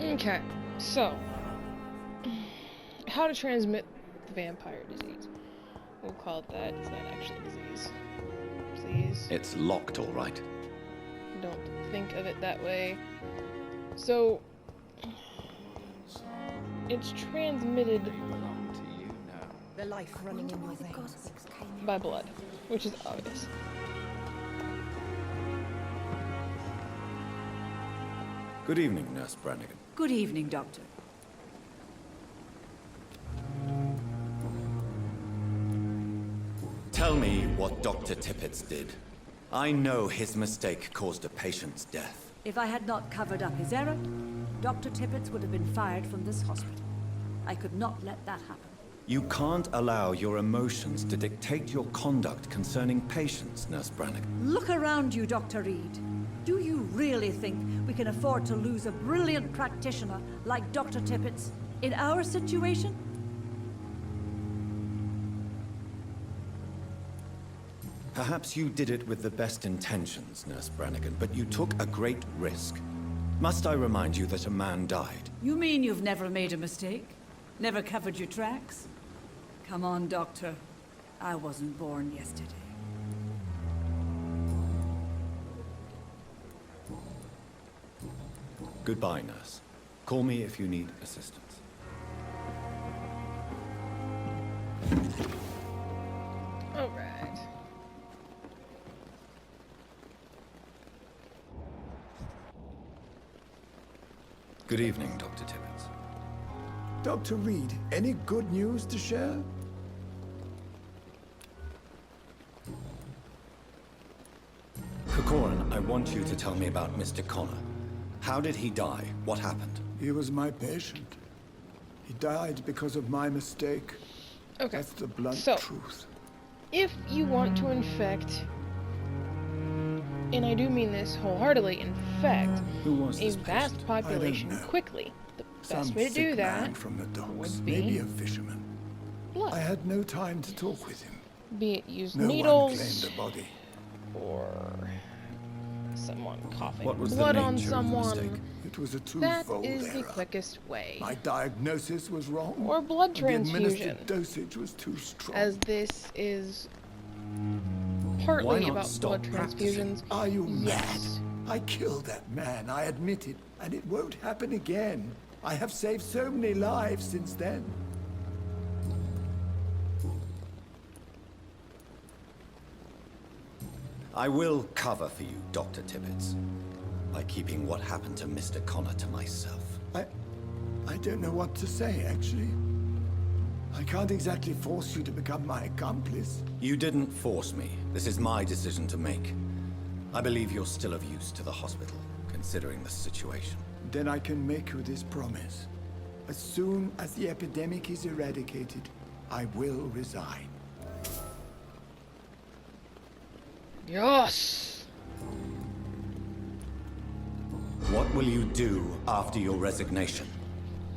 Okay, so how to transmit the vampire disease. We'll call it that. It's not actually a disease. Please It's locked, all right. don't think of it that way. So it's transmitted The life running in your veins. by blood, which is obvious. Good evening, Nurse Brannigan. Good evening, Doctor. Tell me what Dr. Tippett did. I know his mistake caused a patient's death. If I had not covered up his error, Dr. Tippett would have been fired from this hospital. I could not let that happen. You can't allow your emotions to dictate your conduct concerning patients, Nurse Brannigan. Look around you, Dr. Reed. Do you really think we can afford to lose a brilliant practitioner like Dr. Tippett's in our situation? Perhaps you did it with the best intentions, Nurse Brannigan, but you took a great risk. Must I remind you that a man died? You mean you've never made a mistake? Never covered your tracks? Come on, Doctor. I wasn't born yesterday. Goodbye, nurse. Call me if you need assistance. All right. Good evening, Dr. Tippett. Dr. Reed, any good news to share? Corcoran, I want you to tell me about Mr. Connor. How did he die? What happened? He was my patient. He died because of my mistake. Okay. That's the blunt So, truth. if you want to infect, and I do mean this wholeheartedly, infect Who was a this vast patient? population I don't know. quickly, the Some best way to sick do man that from the docks, would be maybe a fisherman. I blood. had no time to talk with him. Be it use No one needles claimed the body. or someone coughing What was the blood on nature of the someone. mistake? It was a That twofold is the error. quickest way. My diagnosis was wrong. Or blood and transfusion. The administered dosage was too strong. As this is Why partly not about stop blood practicing? transfusions. Are you Yes. mad? I killed that man, I admit it, and it won't happen again. I have saved so many lives since then. I will cover for you, Dr. Tippett, by keeping what happened to Mr. Connor to myself. I don't know what to say, actually. I can't exactly force you to become my accomplice. You didn't force me. This is my decision to make. I believe you're still of use to the hospital, considering the situation. Then I can make you this promise. As soon as the epidemic is eradicated, I will resign. Yes! What will you do after your resignation?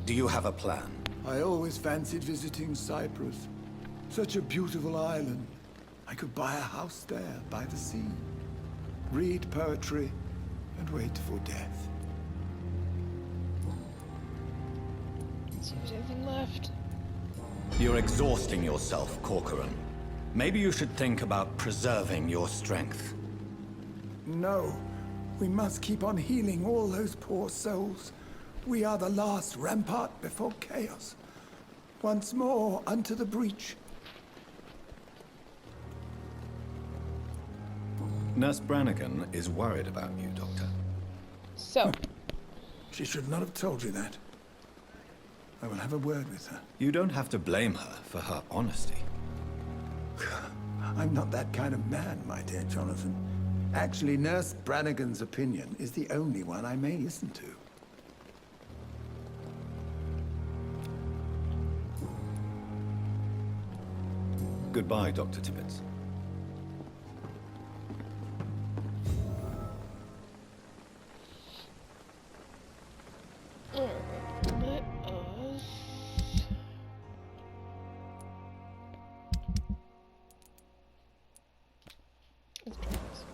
Do you have a plan? I always fancied visiting Cyprus. Such a beautiful island. I could buy a house there, by the sea. Read poetry, and wait for death. Let's see if there's anything left. You're exhausting yourself, Corcoran. Maybe you should think about preserving your strength. No, we must keep on healing all those poor souls. We are the last rampart before chaos. Once more, unto the breach. Nurse Brannigan is worried about you, Doctor. So, She should not have told you that. I will have a word with her. You don't have to blame her for her honesty. I'm not that kind of man, my dear Jonathan. Actually, Nurse Brannigan's opinion is the only one I may listen to. Goodbye, Dr. Tippett. alright, let us... Let's try this.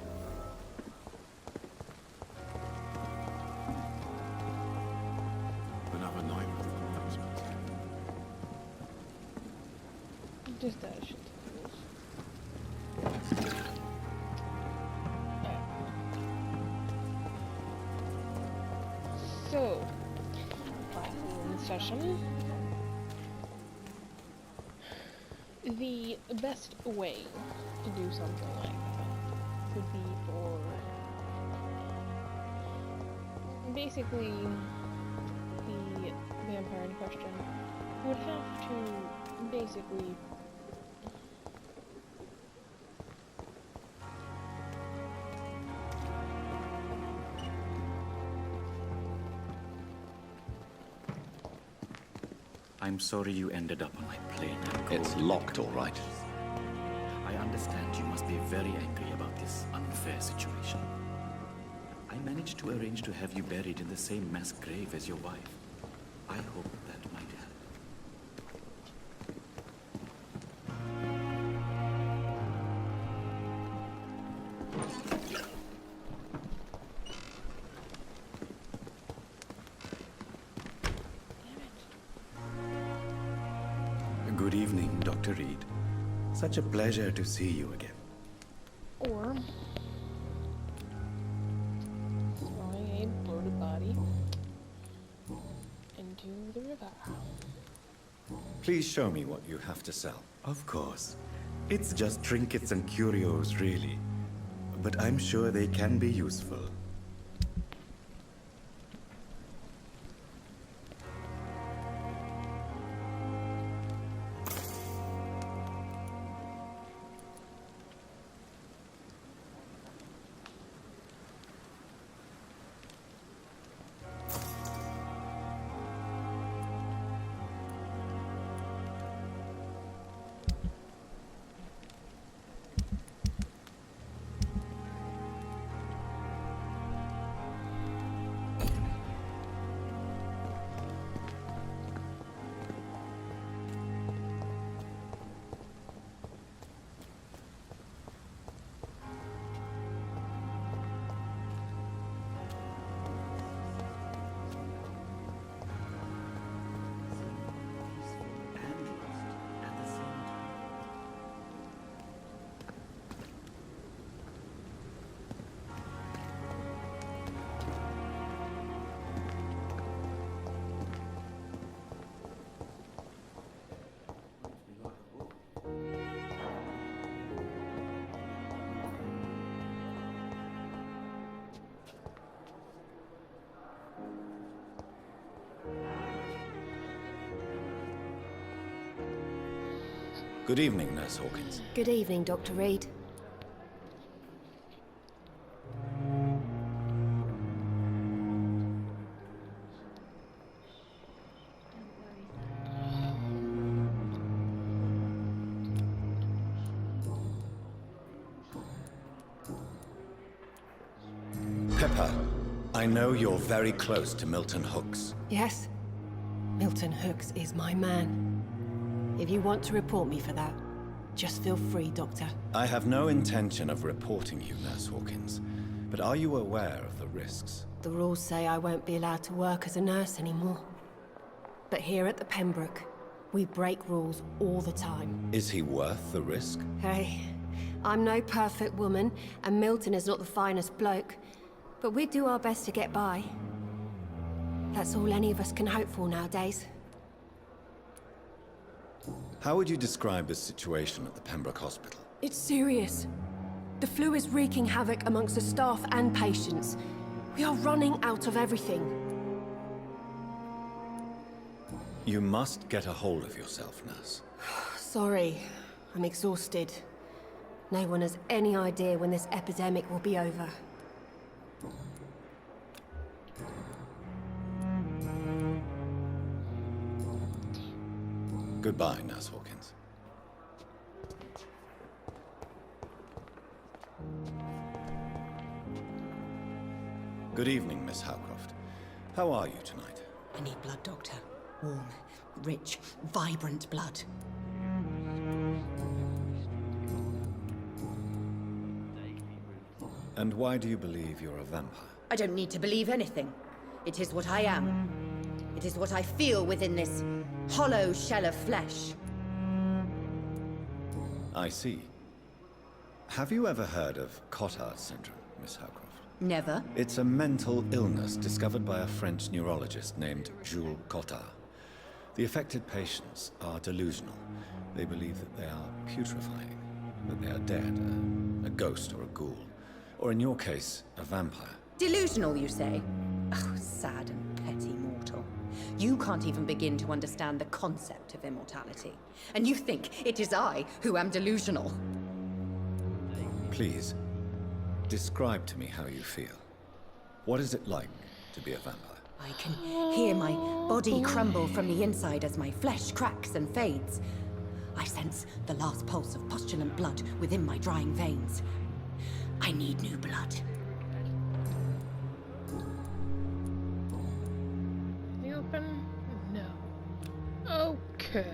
Just dash it. So, in session, the best way to do something like that would be for basically the vampire in question would have to basically I'm sorry you ended up on my plane. It's locked, all right. I understand you must be very angry about this unfair situation. I managed to arrange to have you buried in the same mass grave as your wife. I hope that might help. Good evening, Dr. Reed. Such a pleasure to see you again. or throwing a bloated body into the river. Please show me what you have to sell. Of course. It's just trinkets and curios, really. But I'm sure they can be useful. Good evening, Nurse Hawkins. Good evening, Dr. Reed. Pepper, I know you're very close to Milton Hooks. Yes? Milton Hooks is my man. If you want to report me for that, just feel free, Doctor. I have no intention of reporting you, Nurse Hawkins. But are you aware of the risks? The rules say I won't be allowed to work as a nurse anymore. But here at the Pembroke, we break rules all the time. Is he worth the risk? Hey, I'm no perfect woman, and Milton is not the finest bloke. But we do our best to get by. That's all any of us can hope for nowadays. How would you describe the situation at the Pembroke Hospital? It's serious. The flu is wreaking havoc amongst the staff and patients. We are running out of everything. You must get a hold of yourself, Nurse. Sorry, I'm exhausted. No one has any idea when this epidemic will be over. Goodbye, Nurse Hawkins. Good evening, Miss Howcroft. How are you tonight? I need blood, Doctor. Warm, rich, vibrant blood. And why do you believe you're a vampire? I don't need to believe anything. It is what I am. It is what I feel within this hollow shell of flesh. I see. Have you ever heard of Cotard syndrome, Miss Howcroft? Never. It's a mental illness discovered by a French neurologist named Jules Cotard. The affected patients are delusional. They believe that they are putrefying, that they are dead, a ghost or a ghoul. Or in your case, a vampire. Delusional, you say? Oh, sad and petty mortal. You can't even begin to understand the concept of immortality. And you think it is I who am delusional. Please, describe to me how you feel. What is it like to be a vampire? I can hear my body crumble from the inside as my flesh cracks and fades. I sense the last pulse of postulant blood within my drying veins. I need new blood. The open? No. Okay.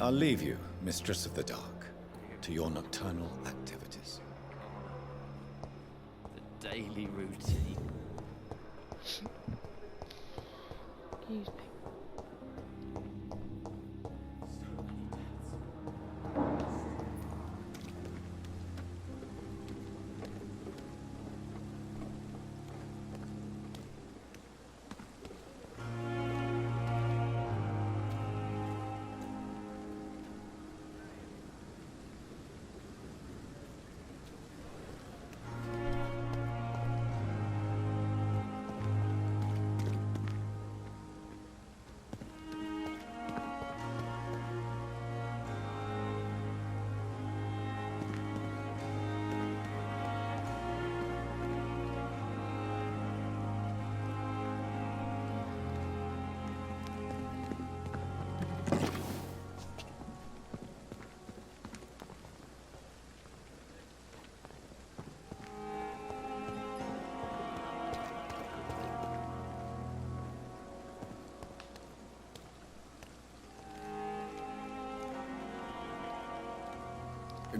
I'll leave you, Mistress of the Dark, to your nocturnal activities. The daily routine. Excuse me.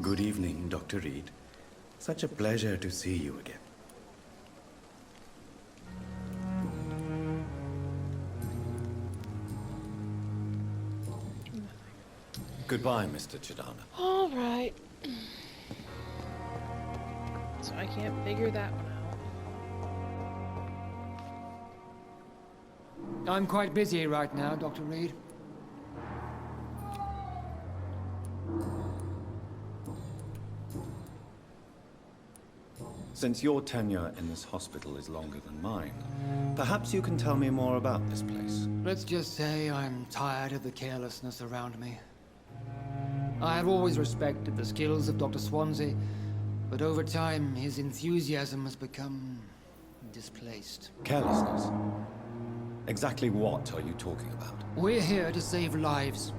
Good evening, Dr. Reed. Such a pleasure to see you again. Goodbye, Mr. Chidana. All right. So I can't figure that one out. I'm quite busy right now, Dr. Reed. Since your tenure in this hospital is longer than mine, perhaps you can tell me more about this place. Let's just say I'm tired of the carelessness around me. I have always respected the skills of Dr. Swansea, but over time his enthusiasm has become displaced. Carelessness? Exactly what are you talking about? We're here to save lives.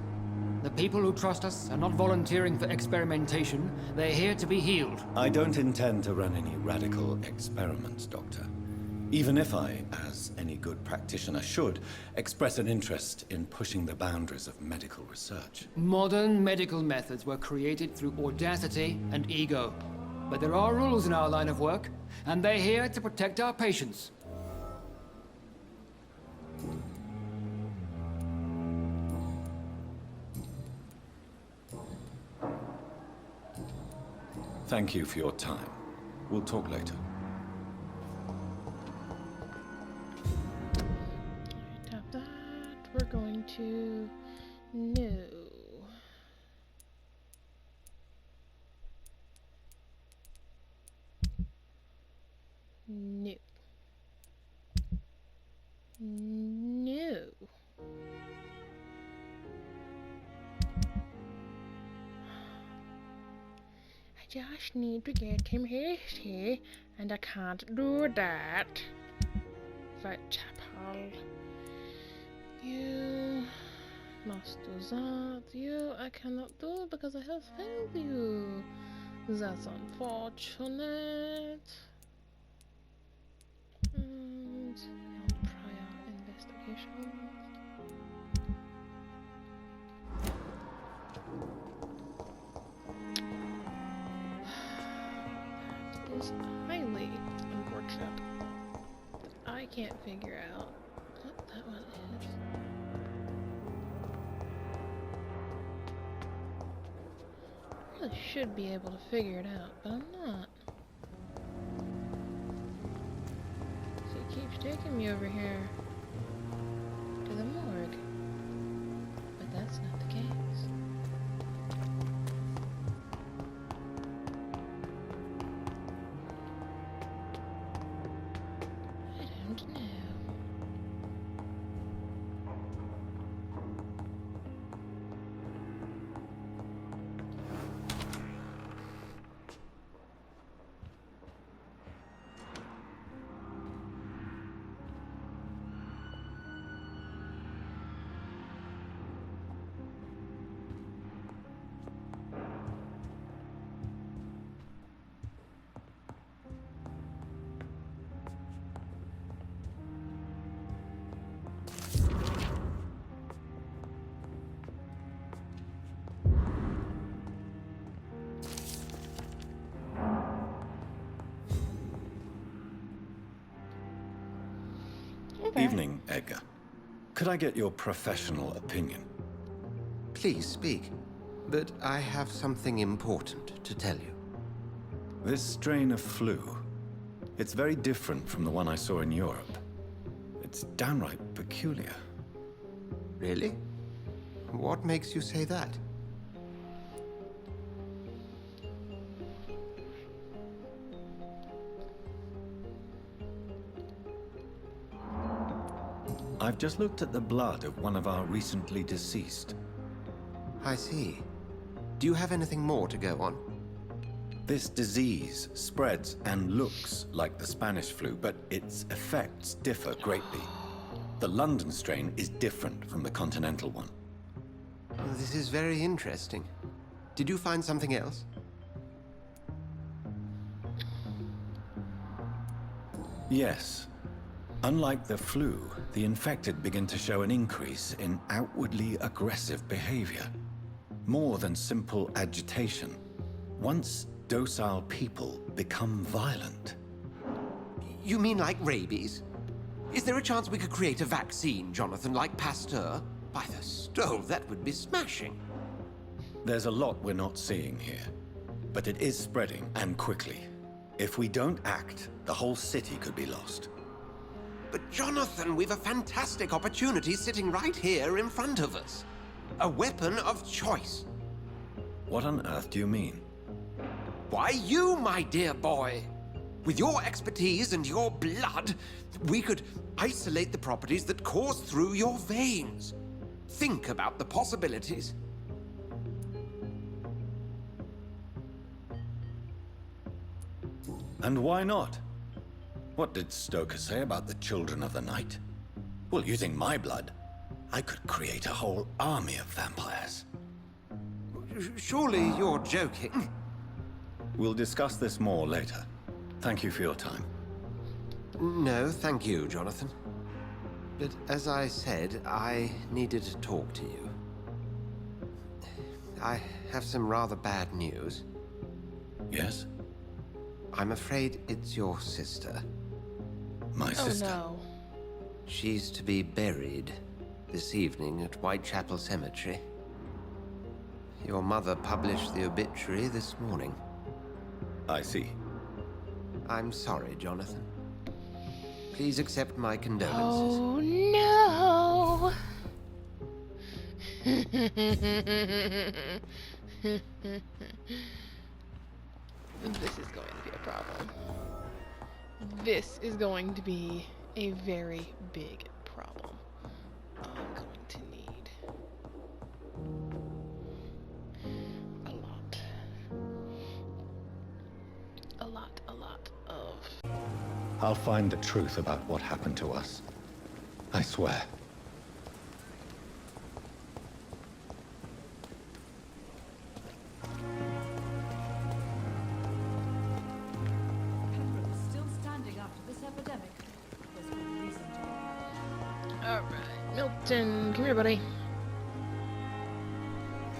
The people who trust us are not volunteering for experimentation. They're here to be healed. I don't intend to run any radical experiments, Doctor. Even if I, as any good practitioner should, express an interest in pushing the boundaries of medical research. Modern medical methods were created through audacity and ego. But there are rules in our line of work, and they're here to protect our patients. Thank you for your time. We'll talk later. Tap that. We're going to no. No. No. I just need to get him hasty, and I can't do that. Right, Chapel. You must do that. You I cannot do because I have failed you. That's unfortunate. And prior investigation. That is highly unfortunate. I can't figure out what that one is. probably should be able to figure it out, but I'm not. So he keeps taking me over here to the morgue. But that's not the case. I don't know. Evening, Edgar. Could I get your professional opinion? Please speak. But I have something important to tell you. This strain of flu, it's very different from the one I saw in Europe. It's downright peculiar. Really? What makes you say that? I've just looked at the blood of one of our recently deceased. I see. Do you have anything more to go on? This disease spreads and looks like the Spanish flu, but its effects differ greatly. The London strain is different from the continental one. This is very interesting. Did you find something else? Yes. Unlike the flu, the infected begin to show an increase in outwardly aggressive behavior. More than simple agitation. Once docile people become violent. You mean like rabies? Is there a chance we could create a vaccine, Jonathan, like Pasteur? By the stove, that would be smashing. There's a lot we're not seeing here. But it is spreading, and quickly. If we don't act, the whole city could be lost. But Jonathan, we've a fantastic opportunity sitting right here in front of us. A weapon of choice. What on earth do you mean? Why, you, my dear boy. With your expertise and your blood, we could isolate the properties that course through your veins. Think about the possibilities. And why not? What did Stoker say about the Children of the Night? Well, using my blood, I could create a whole army of vampires. Surely you're joking. We'll discuss this more later. Thank you for your time. No, thank you, Jonathan. But as I said, I needed to talk to you. I have some rather bad news. Yes? I'm afraid it's your sister. My sister? Oh no. She's to be buried this evening at Whitechapel Cemetery. Your mother published the obituary this morning. I see. I'm sorry, Jonathan. Please accept my condolences. Oh no! This is going to be a problem. This is going to be a very big problem. I'm going to need a lot of... I'll find the truth about what happened to us. I swear. Pembroke still standing after this epidemic. There's good reason to. Alright, Milton, come here, buddy.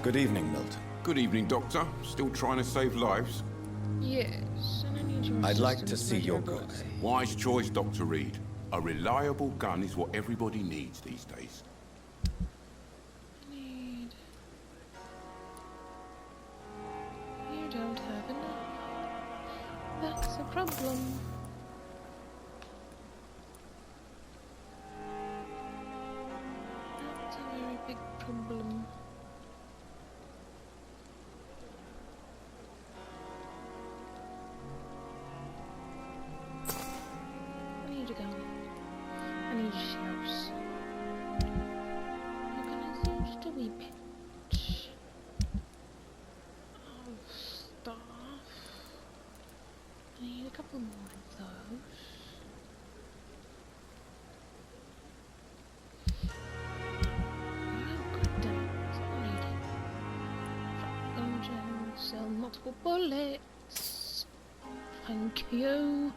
Good evening, Milton. Good evening, Doctor. Still trying to save lives? Yes, and I need your I'd like to assistance, see my your dear goods. boy. Wise choice, Dr. Reed. A reliable gun is what everybody needs these days. I need... don't have enough. That's a problem. That's a very big problem. I need to go. I need showers. How can I use the wee bit of stuff? I need a couple more of those. Oh, god damn it. That's all I need. Shotgun shells, sell multiple bullets. Thank you.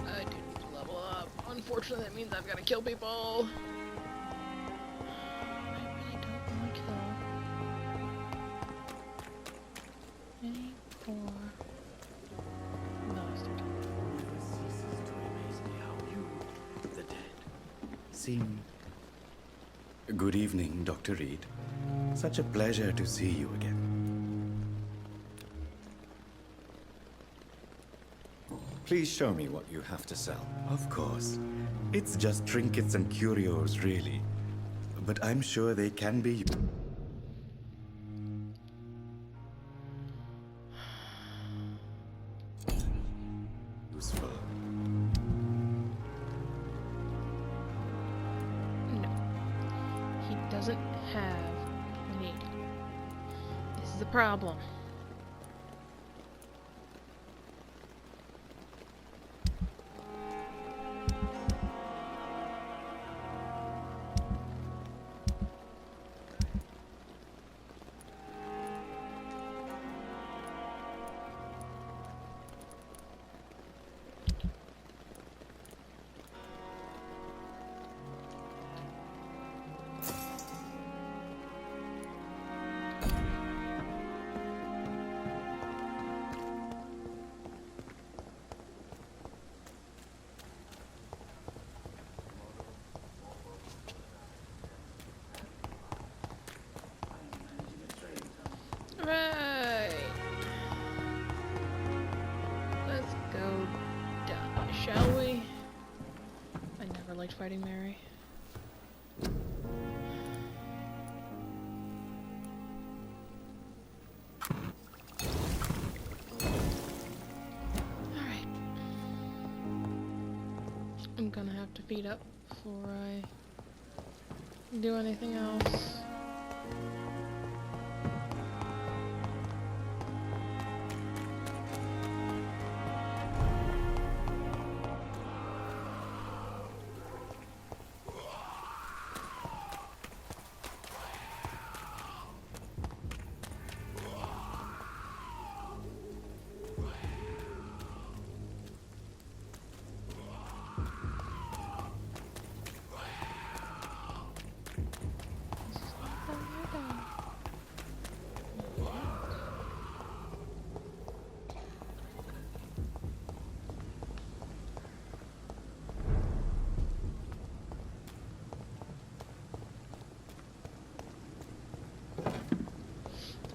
I didn't level up. Unfortunately, that means I've got to kill people. I really don't want to kill any poor bastard. Never ceases to amaze me how you, the dead, seem... Good evening, Dr. Reed. Such a pleasure to see you again. Please show me what you have to sell. Of course. It's just trinkets and curios, really. But I'm sure they can be useful. No. He doesn't have need. This is a problem. Right. Let's go die, shall we? I never liked fighting Mary. Alright. I'm gonna have to feed up before I do anything else.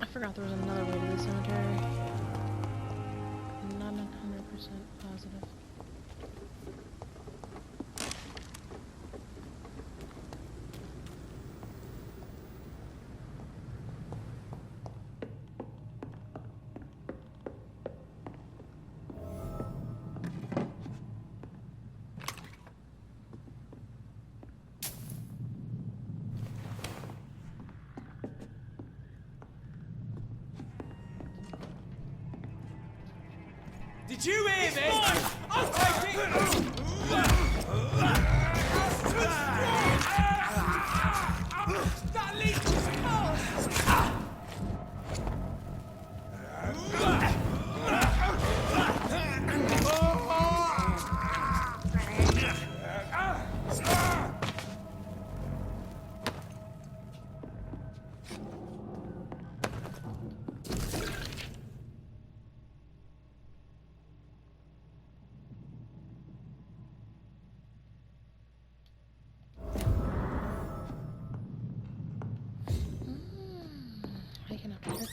I forgot there was another way to the cemetery. I'm not 100% positive. Did you hear me? I'll take it! That leech is mine!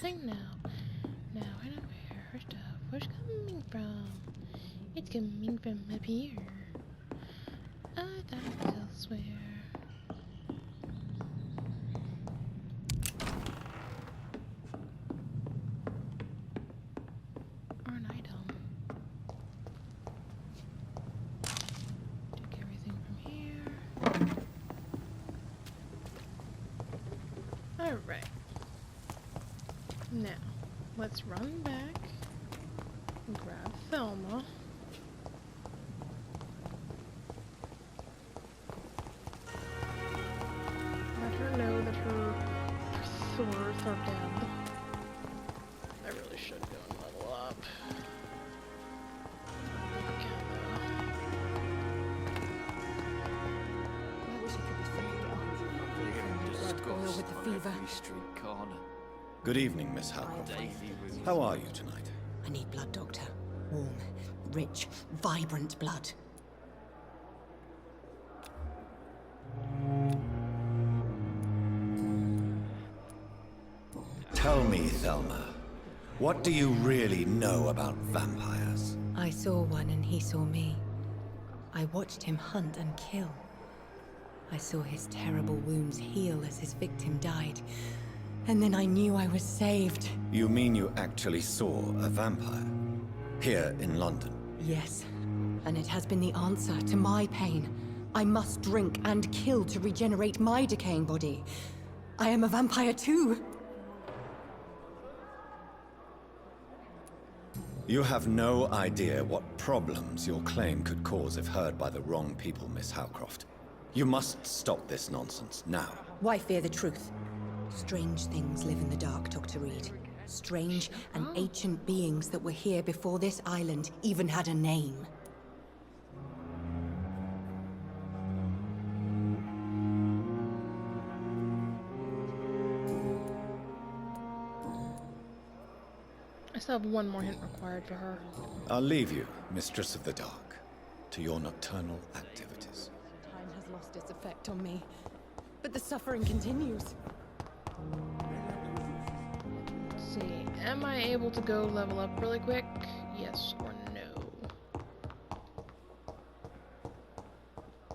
everything now. Now I know where her stuff was coming from. It's coming from up here. I thought it was elsewhere. Or an item. Took everything from here. Alright. Now, let's run back and grab Thelma. Let her know that her swords are dead. I really should go and level up. I can though. I wish I could be blood oil with the fever. Street corner. Good evening, Miss Howcroft. How are you tonight? I need blood, Doctor. Warm, rich, vibrant blood. Tell me, Thelma, what do you really know about vampires? I saw one and he saw me. I watched him hunt and kill. I saw his terrible wounds heal as his victim died. And then I knew I was saved. You mean you actually saw a vampire? Here in London? Yes. And it has been the answer to my pain. I must drink and kill to regenerate my decaying body. I am a vampire too. You have no idea what problems your claim could cause if heard by the wrong people, Miss Howcroft. You must stop this nonsense, now. Why fear the truth? Strange things live in the dark, Dr. Reed. Strange and ancient beings that were here before this island even had a name. I still have one more hint required for her. I'll leave you, Mistress of the Dark, to your nocturnal activities. Time has lost its effect on me, but the suffering continues. Let's see. Am I able to go level up really quick? Yes or no?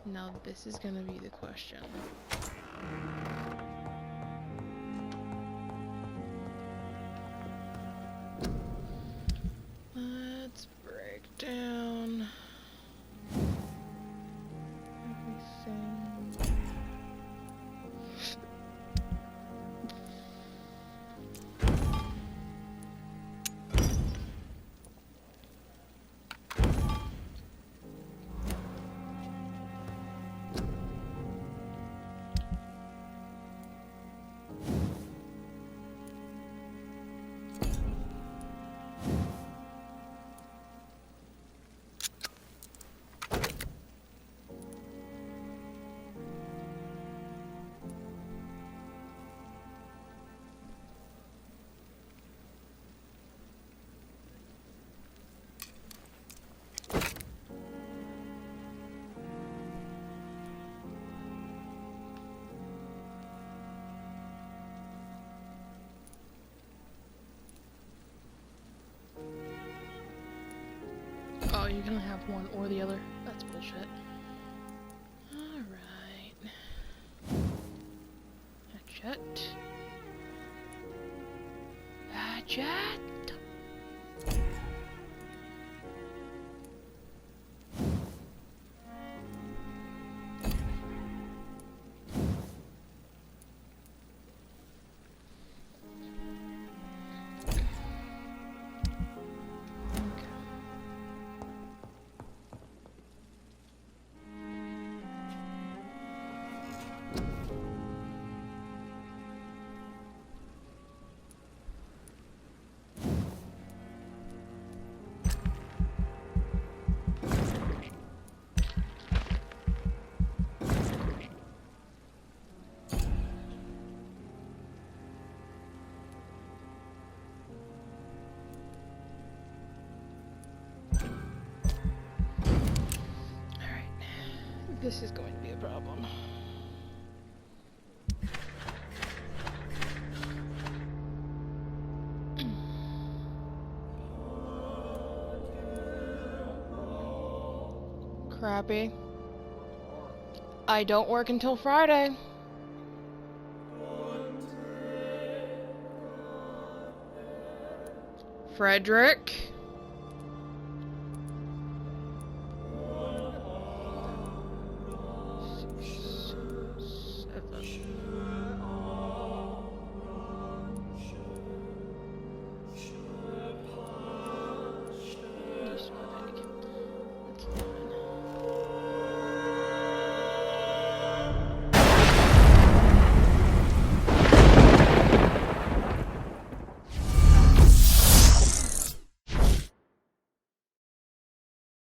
Now this is gonna be the question. Let's break down everything. Oh, you can have one or the other. That's bullshit. Alright. Hatchet. Hatchet! This is going to be a problem. Crappy. I don't work until Friday. Frederick?